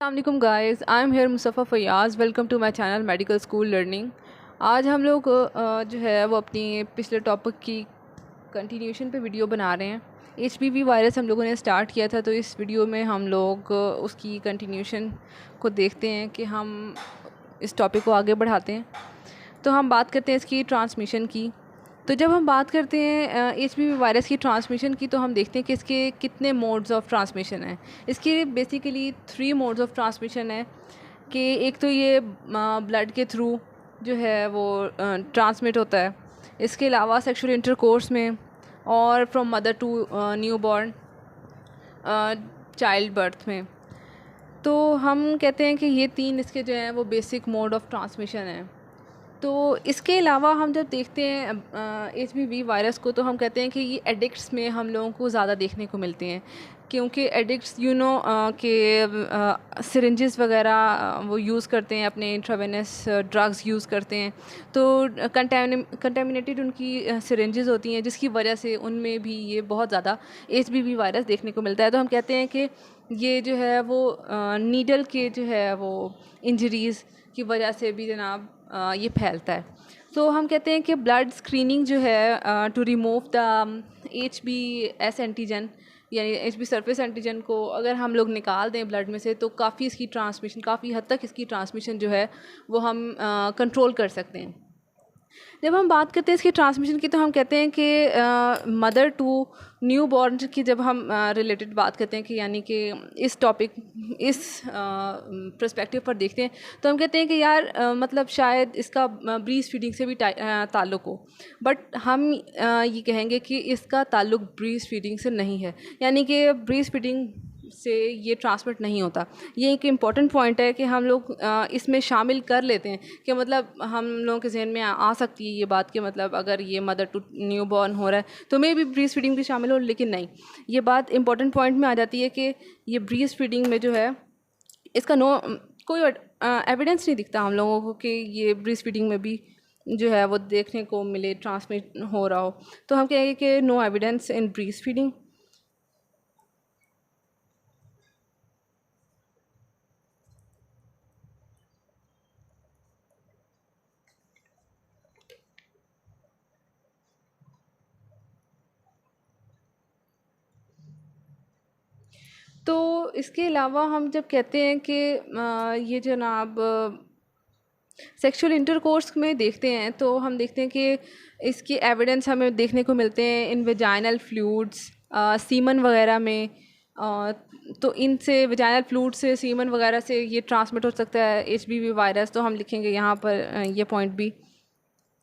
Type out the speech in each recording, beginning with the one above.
अस्सलाम guys, I am here Mustafa Fayaz. Welcome to my channel medical school learning. आज हम लोग जो है वो अपनी पिछले टॉपिक की कंटिन्यूशन पे वीडियो बना रहे हैं। एचपीवी वायरस हम लोगों ने स्टार्ट किया था, तो इस वीडियो में हम लोग उसकी कंटिन्यूशन को देखते हैं कि हम इस टॉपिक को आगे बढ़ाते हैं। तो हम बात करते हैं इसकी ट्रांसमिशन की। तो जब हम बात करते हैं एचपीवी वायरस की ट्रांसमिशन की, तो हम देखते हैं कि इसके कितने मोड्स ऑफ ट्रांसमिशन हैं। इसके बेसिकली 3 मोड्स ऑफ ट्रांसमिशन है कि एक तो ये ब्लड के थ्रू जो है वो ट्रांसमिट होता है। इसके अलावा सेक्सुअल इंटरकोर्स में और from mother to newborn child birth में। तो हम कहते हैं कि ये 3 इसके जो हैं वो बेसिक मोड ऑफ ट्रांसमिशन हैं। तो इसके अलावा हम जब देखते हैं एचपीवी वायरस को, तो हम कहते हैं कि ये एडिक्ट्स में हम लोगों को ज़्यादा देखने को मिलते हैं, क्योंकि एडिक्ट्स के सिरिंजेस वगैरह वो यूज़ करते हैं, अपने इंट्रावेनस ड्रग्स यूज़ करते हैं। तो कंटेमिनेटेड उनकी सिरिंजेस होती हैं, जिसकी वजह से उनमें भी ये बहुत ज़्यादा एचपीवी वायरस देखने को मिलता है। तो हम कहते हैं कि ये जो है वो नीडल के जो है वो इंजरीज़ की वजह से भी जनाब ये फैलता है। तो हम कहते हैं कि ब्लड स्क्रीनिंग जो है to remove the HbS antigen, यानी HB सरफेस एंटीजन को अगर हम लोग निकाल दें ब्लड में से, तो काफ़ी इसकी ट्रांसमिशन, काफ़ी हद तक इसकी ट्रांसमिशन जो है वो हम कंट्रोल कर सकते हैं। जब हम बात करते हैं इसकी ट्रांसमिशन की, तो हम कहते हैं कि मदर टू न्यू बॉर्न की जब हम रिलेटेड बात करते हैं कि यानी कि इस टॉपिक इस पर्सपेक्टिव पर देखते हैं, तो हम कहते हैं कि यार मतलब शायद इसका ब्रीस्ट फीडिंग से भी ताल्लुक़ हो, बट हम ये कहेंगे कि इसका ताल्लुक़ ब्रीस्ट फीडिंग से नहीं है, यानी कि ब्रीस्ट फीडिंग से ये ट्रांसमिट नहीं होता। ये एक इम्पॉर्टेंट पॉइंट है कि हम लोग इसमें शामिल कर लेते हैं कि मतलब हम लोगों के जहन में आ सकती है ये बात कि मतलब अगर ये मदर टू न्यू बॉर्न हो रहा है तो मे भी ब्रीस्ट फीडिंग भी शामिल हो, लेकिन नहीं, ये बात इम्पॉर्टेंट पॉइंट में आ जाती है कि ये ब्रीस्ट फीडिंग में जो है इसका कोई एविडेंस नहीं दिखता हम लोगों को कि ये ब्रीस्ट फीडिंग में भी जो है वो देखने को मिले, ट्रांसमिट हो रहा हो। तो हम कहेंगे कि no evidence in breast feeding. तो इसके अलावा हम जब कहते हैं कि ये जनाब सेक्सुअल इंटरकोर्स में देखते हैं, तो हम देखते हैं कि इसकी एविडेंस हमें देखने को मिलते हैं इन वेजाइनल फ्लूइड्स, सीमन वगैरह में। तो इनसे वेजाइनल फ्लूइड से, सीमन वगैरह से ये ट्रांसमिट हो सकता है एचबीवी वायरस। तो हम लिखेंगे यहाँ पर ये पॉइंट भी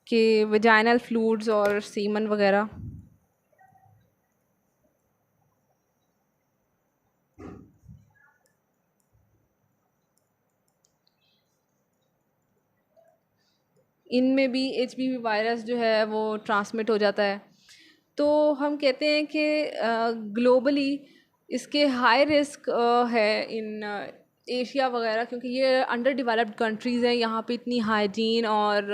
कि वेजाइनल फ्लूइड्स और सीमन वगैरह इनमें भी एचबीवी वायरस जो है वो ट्रांसमिट हो जाता है। तो हम कहते हैं कि ग्लोबली इसके हाई रिस्क है इन एशिया वगैरह, क्योंकि ये अंडर डेवलप्ड कंट्रीज़ हैं, यहाँ पे इतनी हाइजीन और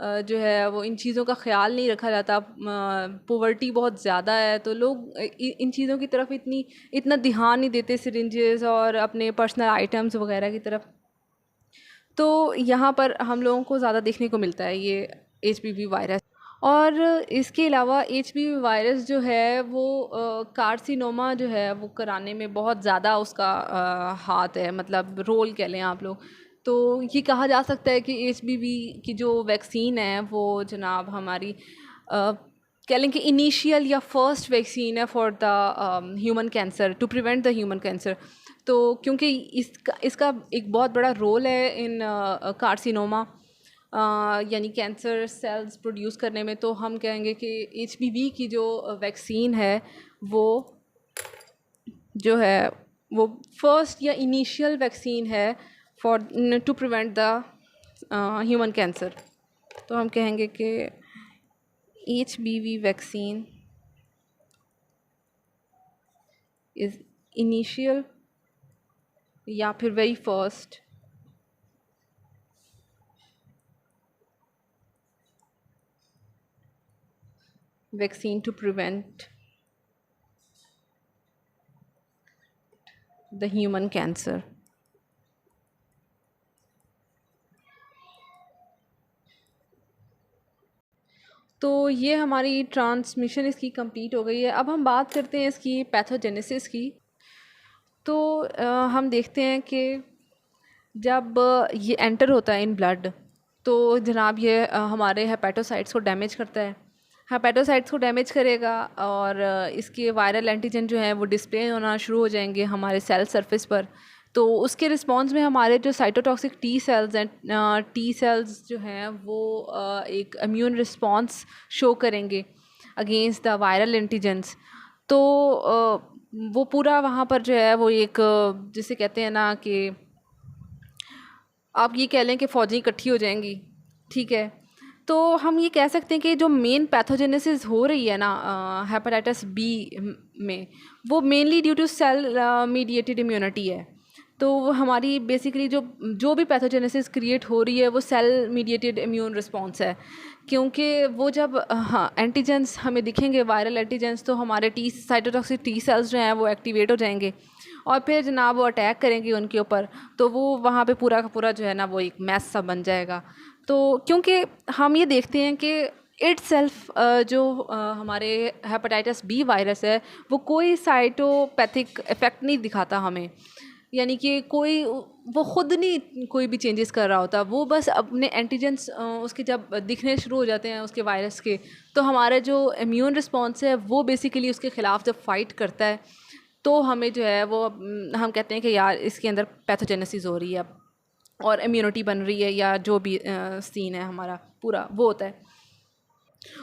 जो है वो इन चीज़ों का ख्याल नहीं रखा जाता। पॉवर्टी बहुत ज़्यादा है, तो लोग इन चीज़ों की तरफ इतना ध्यान नहीं देते, सिरिंजेस और अपने पर्सनल आइटम्स वगैरह की तरफ। तो यहाँ पर हम लोगों को ज़्यादा देखने को मिलता है ये एचपीवी वायरस। और इसके अलावा एचपीवी वायरस जो है वो कार्सिनोमा जो है वो कराने में बहुत ज़्यादा उसका हाथ है, मतलब रोल कह लें आप लोग। तो ये कहा जा सकता है कि एचपीवी की जो वैक्सीन है वो जनाब हमारी कह लें कि इनिशियल या फर्स्ट वैक्सीन है for the human cancer, to prevent the human cancer. तो क्योंकि इसका एक बहुत बड़ा रोल है इन कार्सिनोमा यानी कैंसर सेल्स प्रोड्यूस करने में, तो हम कहेंगे कि एचपीवी की जो वैक्सीन है वो जो है वो फर्स्ट या इनिशियल वैक्सीन है for to prevent the human cancer. तो हम कहेंगे कि HBV वैक्सीन इज़ इनिशियल या फिर very first vaccine to prevent the human cancer. तो ये हमारी ट्रांसमिशन इसकी कंप्लीट हो गई है। अब हम बात करते हैं इसकी पैथोजेनेसिस की। तो हम देखते हैं कि जब ये एंटर होता है इन ब्लड, तो जनाब ये हमारे हेपेटोसाइट्स को डैमेज करता है। हेपेटोसाइट्स को डैमेज करेगा और इसके वायरल एंटीजन जो हैं वो डिस्प्ले होना शुरू हो जाएंगे हमारे सेल सरफेस पर। तो उसके रिस्पॉन्स में हमारे जो साइटोटॉक्सिक टी सेल्स हैं, टी सेल्स जो हैं वो एक इम्यून रिस्पॉन्स शो करेंगे अगेंस्ट द वायरल एंटीजन्स। तो वो पूरा वहाँ पर जो है वो एक जिसे कहते हैं ना कि आप ये कह लें कि फ़ौजें इकट्ठी हो जाएंगी, ठीक है। तो हम ये कह सकते हैं कि जो मेन पैथोजेनेसिस हो रही है ना हेपेटाइटिस बी में, वो mainly due to cell mediated immunity है। तो वो हमारी बेसिकली जो जो भी पैथोजेनेसिस क्रिएट हो रही है वो सेल मीडिएटेड इम्यून रिस्पॉन्स है, क्योंकि वो जब एंटीजेंस हमें दिखेंगे वायरल एंटीजेंस, तो हमारे साइटोटॉक्सिक टी सेल्स जो हैं वो एक्टिवेट हो जाएंगे और फिर जनाब वो अटैक करेंगे उनके ऊपर। तो वो वहाँ पे पूरा का पूरा जो है ना वो एक मैस सा बन जाएगा। तो क्योंकि हम ये देखते हैं कि इट्स सेल्फ जो हमारे हेपेटाइटिस बी वायरस है वो कोई साइटोपैथिक इफ़ेक्ट नहीं दिखाता हमें, यानी कि कोई वो ख़ुद नहीं कोई भी चेंजेस कर रहा होता, वो बस अपने एंटीजेंस उसके जब दिखने शुरू हो जाते हैं उसके वायरस के, तो हमारा जो इम्यून रिस्पॉन्स है वो बेसिकली उसके ख़िलाफ़ जब फाइट करता है तो हमें जो है वो हम कहते हैं कि यार इसके अंदर पैथोजेनेसिस हो रही है और इम्यूनिटी बन रही है, या जो भी सीन है हमारा पूरा वो होता है।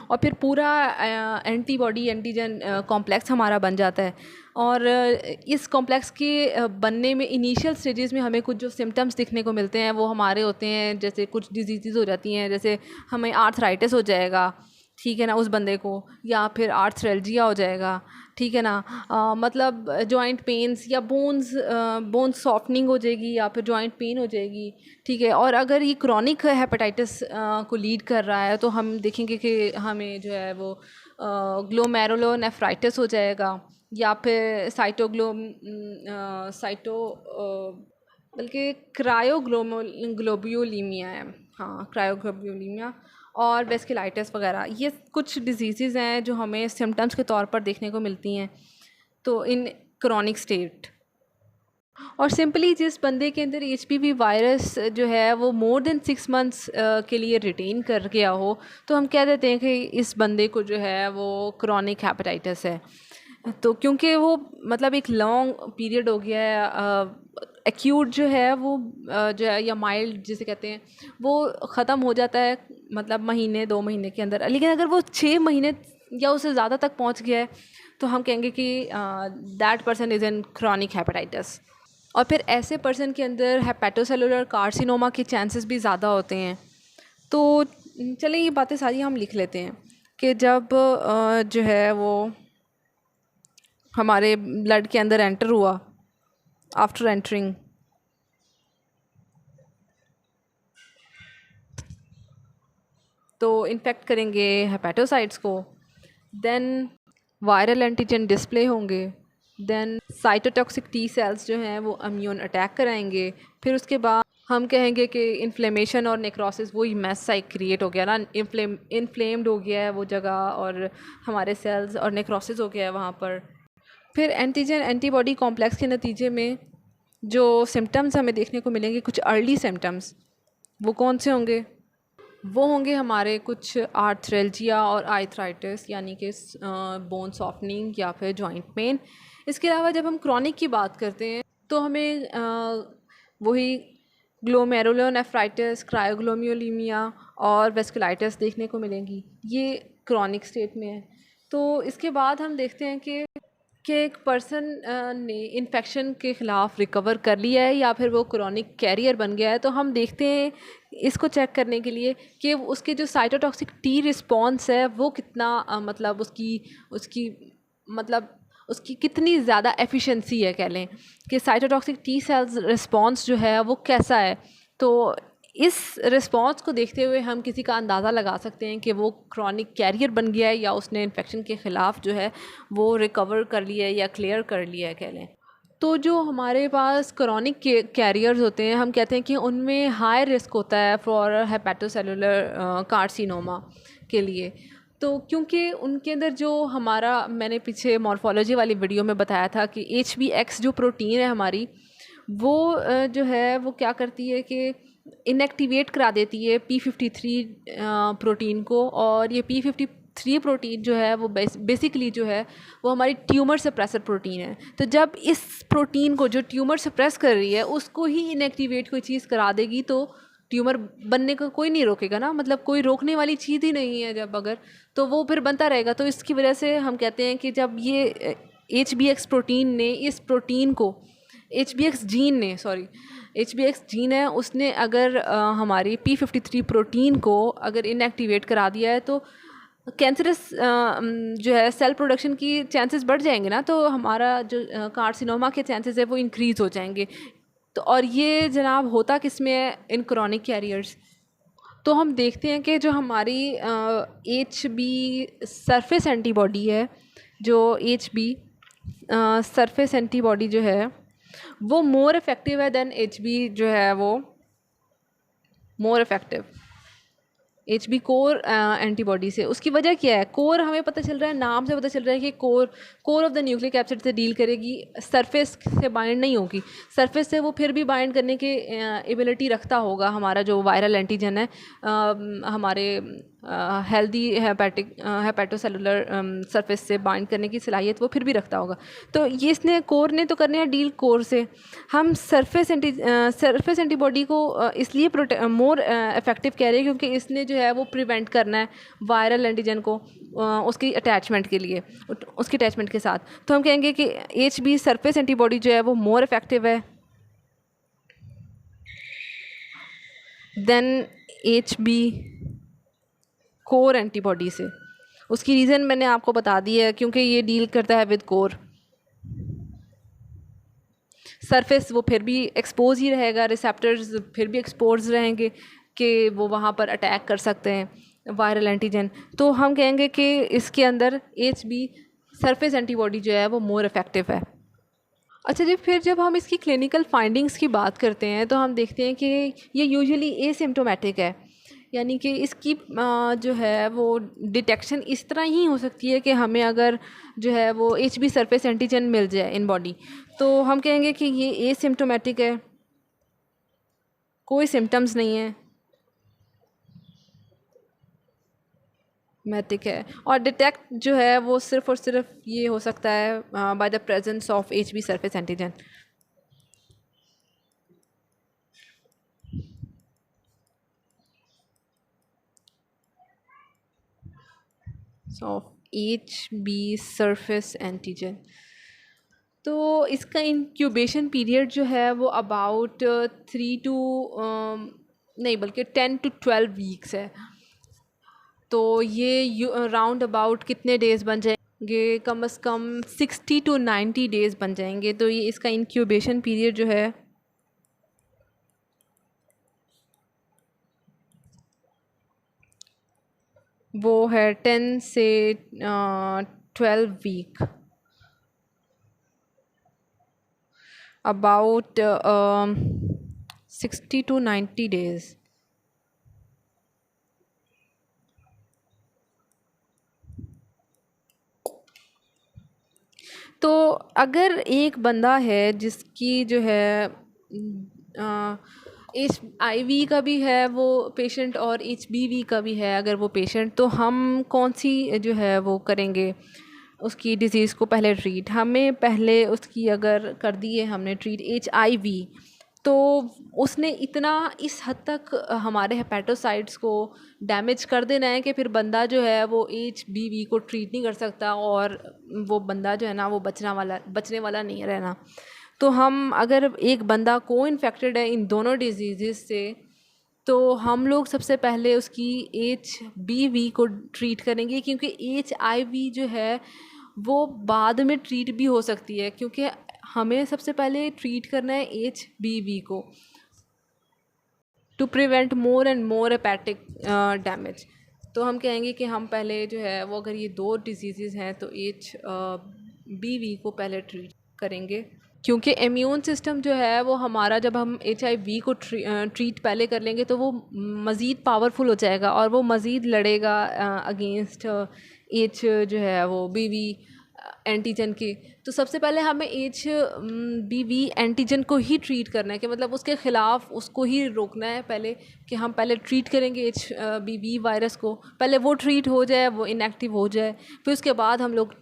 और फिर पूरा एंटीबॉडी एंटीजन कॉम्प्लेक्स हमारा बन जाता है। और इस कॉम्प्लेक्स के बनने में इनिशियल स्टेजेस में हमें कुछ जो सिम्टम्स दिखने को मिलते हैं वो हमारे होते हैं, जैसे कुछ डिजीज़ हो जाती हैं, जैसे हमें आर्थराइटिस हो जाएगा, ठीक है ना, उस बंदे को, या फिर आर्थरेल्जिया हो जाएगा, ठीक है ना, मतलब जॉइंट पेन्स या बोन्स सॉफ्टनिंग हो जाएगी या फिर जॉइंट पेन हो जाएगी, ठीक है। और अगर ये क्रॉनिक हेपेटाइटिस को लीड कर रहा है तो हम देखेंगे कि हमें जो है वो ग्लोमेरुलोनेफ्राइटिस हो जाएगा, या फिर बल्कि क्रायोग्लोब्यूलीमिया है, हाँ क्रायोग्लोब्यूलीमिया, और वेस्कुलाइटिस वगैरह, ये कुछ डिजीज़ हैं जो हमें सिम्टम्स के तौर पर देखने को मिलती हैं तो इन क्रॉनिक स्टेट। और सिंपली जिस बंदे के अंदर HPV वायरस जो है वो मोर देन 6 मंथ्स के लिए रिटेन कर गया हो, तो हम कह देते हैं कि इस बंदे को जो है वो क्रॉनिक हेपेटाइटिस है। तो क्योंकि वो मतलब एक लॉन्ग पीरियड हो गया है, एक्यूट जो है वो जो है या माइल्ड जिसे कहते हैं वो ख़त्म हो जाता है मतलब महीने 2 महीने के अंदर। लेकिन अगर वो 6 महीने या उससे ज़्यादा तक पहुंच गया है तो हम कहेंगे कि that person is in chronic hepatitis. और फिर ऐसे पर्सन के अंदर हेपेटोसेलुलर कार्सिनोमा के चांसेस भी ज़्यादा होते हैं। तो चलें ये बातें सारी हम लिख लेते हैं कि जब जो है वो हमारे ब्लड के अंदर एंटर हुआ, आफ्टर एंटरिंग, तो इन्फेक्ट करेंगे हेपेटोसाइट्स को, देन वायरल एंटीजन डिस्प्ले होंगे, देन साइटोटॉक्सिक टी सेल्स जो हैं वो इम्यून अटैक कराएंगे। फिर उसके बाद हम कहेंगे कि इन्फ्लेमेशन और नेक्रोसिस, वही मैस सा क्रिएट हो गया ना, इन्फ्लेम्ड हो गया है वो जगह और हमारे सेल्स, और नेक्रोसिस हो गया है वहाँ पर। फिर एंटीजन एंटीबॉडी कॉम्प्लेक्स के नतीजे में जो सिम्टम्स हमें देखने को मिलेंगे, कुछ अर्ली सिम्टम्स, वो कौन से होंगे? वो होंगे हमारे कुछ आर्थरेल्जिया और आर्थराइटिस, यानी कि बोन सॉफ्टनिंग या फिर जॉइंट पेन। इसके अलावा जब हम क्रॉनिक की बात करते हैं तो हमें वही ग्लोमेरुलोनेफ्राइटिस, क्रायोग्लोम्युलीमिया और वेस्कुलाइटिस देखने को मिलेंगी, ये क्रॉनिक स्टेट में है। तो इसके बाद हम देखते हैं कि एक पर्सन ने इन्फेक्शन के ख़िलाफ़ रिकवर कर लिया है या फिर वो क्रॉनिक कैरियर बन गया है, तो हम देखते हैं इसको चेक करने के लिए कि उसके जो साइटोटॉक्सिक टी रिस्पॉन्स है वो कितना मतलब उसकी कितनी ज़्यादा एफिशिएंसी है, कह लें कि साइटोटॉक्सिक टी सेल्स रिस्पॉन्स जो है वो कैसा है। तो इस रिस्पॉन्स को देखते हुए हम किसी का अंदाज़ा लगा सकते हैं कि वो क्रॉनिक कैरियर बन गया है या उसने इन्फेक्शन के ख़िलाफ़ जो है वो रिकवर कर लिया है या क्लियर कर लिया है, कह लें। तो जो हमारे पास क्रॉनिक कैरियर्स होते हैं, हम कहते हैं कि उनमें हाई रिस्क होता है फॉर हेपेटोसेलुलर कार्सिनोमा के लिए। तो क्योंकि उनके अंदर जो हमारा, मैंने पीछे मॉर्फोलॉजी वाली वीडियो में बताया था कि HbX जो प्रोटीन है हमारी, वो जो है वो क्या करती है कि इनएक्टिवेट करा देती है P53 प्रोटीन को। और ये P53 प्रोटीन जो है वो बेसिकली जो है वो हमारी ट्यूमर सप्रेसर प्रोटीन है। तो जब इस प्रोटीन को जो ट्यूमर सप्रेस कर रही है उसको ही इनएक्टिवेट कोई चीज़ करा देगी तो ट्यूमर बनने का कोई नहीं रोकेगा ना, मतलब कोई रोकने वाली चीज़ ही नहीं है जब अगर, तो वो फिर बनता रहेगा। तो इसकी वजह से हम कहते हैं कि जब ये HbX प्रोटीन ने इस प्रोटीन को, HbX जीन ने, सॉरी HbX जीन है उसने अगर हमारी P53 प्रोटीन को अगर इनएक्टिवेट करा दिया है तो कैंसरस जो है सेल प्रोडक्शन की चांसेस बढ़ जाएंगे ना, तो हमारा जो कार्सिनोमा के चांसेस है वो इंक्रीज़ हो जाएंगे। तो और ये जनाब होता किस में है, इन क्रॉनिक कैरियर्स। तो हम देखते हैं कि जो हमारी HB सरफेस एंटीबॉडी है, जो HB सरफेस एंटीबॉडी जो है वो मोर इफ़ेक्टिव है देन HB जो है वो मोर इफ़ेक्टिव HB कोर एंटीबॉडी से। उसकी वजह क्या है? कोर हमें पता चल रहा है, नाम से पता चल रहा है कि core of the nucleic acid से डील करेगी, सरफेस से बाइंड नहीं होगी। सरफेस से वो फिर भी बाइंड करने की एबिलिटी रखता होगा हमारा जो वायरल एंटीजन है, हमारे हेल्दी हेपेटोसेलुलर सरफेस से बाइंड करने की सलाहियत वो फिर भी रखता होगा। तो ये इसने कोर ने तो करने हैं डील कोर से। हम सरफेस एंटीबॉडी को इसलिए मोर इफेक्टिव कह रहे हैं क्योंकि इसने जो है वो प्रिवेंट करना है वायरल एंटीजन को उसकी अटैचमेंट के लिए, उसकी अटैचमेंट के साथ। तो हम कहेंगे कि HB सरफेस एंटीबॉडी जो है वो मोर इफेक्टिव है देन HB कोर एंटीबॉडी से। उसकी रीज़न मैंने आपको बता दी है, क्योंकि ये डील करता है विद कोर। सरफेस वो फिर भी एक्सपोज ही रहेगा, रिसेप्टर्स फिर भी एक्सपोज रहेंगे कि वो वहाँ पर अटैक कर सकते हैं वायरल एंटीजन। तो हम कहेंगे कि इसके अंदर HB सरफेस एंटीबॉडी जो है वो मोर इफ़ेक्टिव है। अच्छा जी, फिर जब हम इसकी क्लिनिकल फाइंडिंग्स की बात करते हैं तो हम देखते हैं कि ये यूजुअली एसिम्प्टोमेटिक है, यानी कि इसकी जो है वो डिटेक्शन इस तरह ही हो सकती है कि हमें अगर जो है वो HB सरफेस एंटीजन मिल जाए इन बॉडी तो हम कहेंगे कि ये एसिम्प्टोमेटिक है, कोई सिम्टम्स नहीं है, मैटिक है। और डिटेक्ट जो है वो सिर्फ और सिर्फ ये हो सकता है by the presence of HB surface antigen. Of HB surface antigen. तो इसका इंक्यूबेशन पीरियड जो है वो अबाउट 3 to नहीं बल्कि 10 to 12 वीक्स है। तो ये राउंड अबाउट कितने डेज़ बन जाएंगे? कम से कम 60 to 90 डेज़ बन जाएंगे। तो ये इसका इंक्यूबेशन पीरियड जो है वो है 10 से 12 वीक, अबाउट 60 to 90 डेज़। तो अगर एक बंदा है जिसकी जो है HIV का भी है वो पेशेंट और HBV का भी है अगर वो पेशेंट, तो हम कौन सी जो है वो करेंगे उसकी डिज़ीज़ को पहले ट्रीट? हमें पहले उसकी अगर कर दी है हमने ट्रीट HIV, तो उसने इतना इस हद तक हमारे हेपेटोसाइट्स को डैमेज कर देना है कि फिर बंदा जो है वो HBV को ट्रीट नहीं कर सकता और वो बंदा जो है ना वो बचने वाला नहीं रहना। तो हम अगर एक बंदा को इन्फेक्टेड है इन दोनों डिजीज़ से, तो हम लोग सबसे पहले उसकी HBV को ट्रीट करेंगे, क्योंकि HIV जो है वो बाद में ट्रीट भी हो सकती है, क्योंकि हमें सबसे पहले ट्रीट करना है HBV को to prevent more and more hepatic damage. तो हम कहेंगे कि हम पहले जो है वो अगर ये दो डिजीज़ हैं तो HBV को पहले ट्रीट करेंगे। क्योंकि इम्यून सिस्टम जो है वो हमारा, जब हम HIV को ट्रीट पहले कर लेंगे तो वो मज़ीद पावरफुल हो जाएगा और वो मज़ीद लड़ेगा अगेंस्ट एच जो है वो BV एंटीजन के। तो सबसे पहले हमें HBV एंटीजन को ही ट्रीट करना है, कि मतलब उसके ख़िलाफ़ उसको ही रोकना है पहले, कि हम पहले ट्रीट करेंगे HBV वायरस को, पहले वो ट्रीट हो जाए, वो इनएक्टिव हो जाए, फिर उसके बाद हम लोग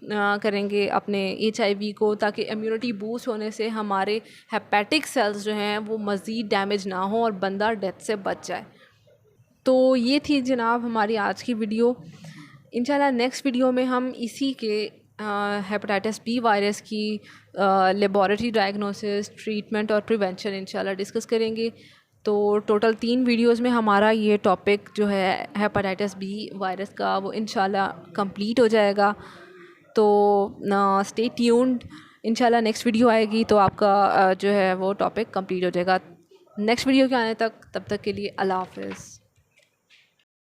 करेंगे अपने HIV को, ताकि इम्यूनिटी बूस्ट होने से हमारे हेपेटिक सेल्स जो हैं वो मज़ीद डैमेज ना हो और बंदा डेथ से बच जाए। तो ये थी जनाब हमारी आज की वीडियो। इंशाल्लाह नेक्स्ट वीडियो में हम इसी के हेपेटाइटिस B वायरस की लेबॉरेटरी डायग्नोसिस, ट्रीटमेंट और प्रिवेंशन इंशाल्लाह डिस्कस करेंगे। तो टोटल 3 वीडियोस में हमारा ये टॉपिक जो है हेपेटाइटिस B वायरस का वो इंशाल्लाह कंप्लीट हो जाएगा। तो स्टे ट्यून्ड, इंशाल्लाह नेक्स्ट वीडियो आएगी तो आपका जो है वो टॉपिक कंप्लीट हो जाएगा। नेक्स्ट वीडियो के आने तक, तब तक के लिए अल्लाह हाफ़िज़।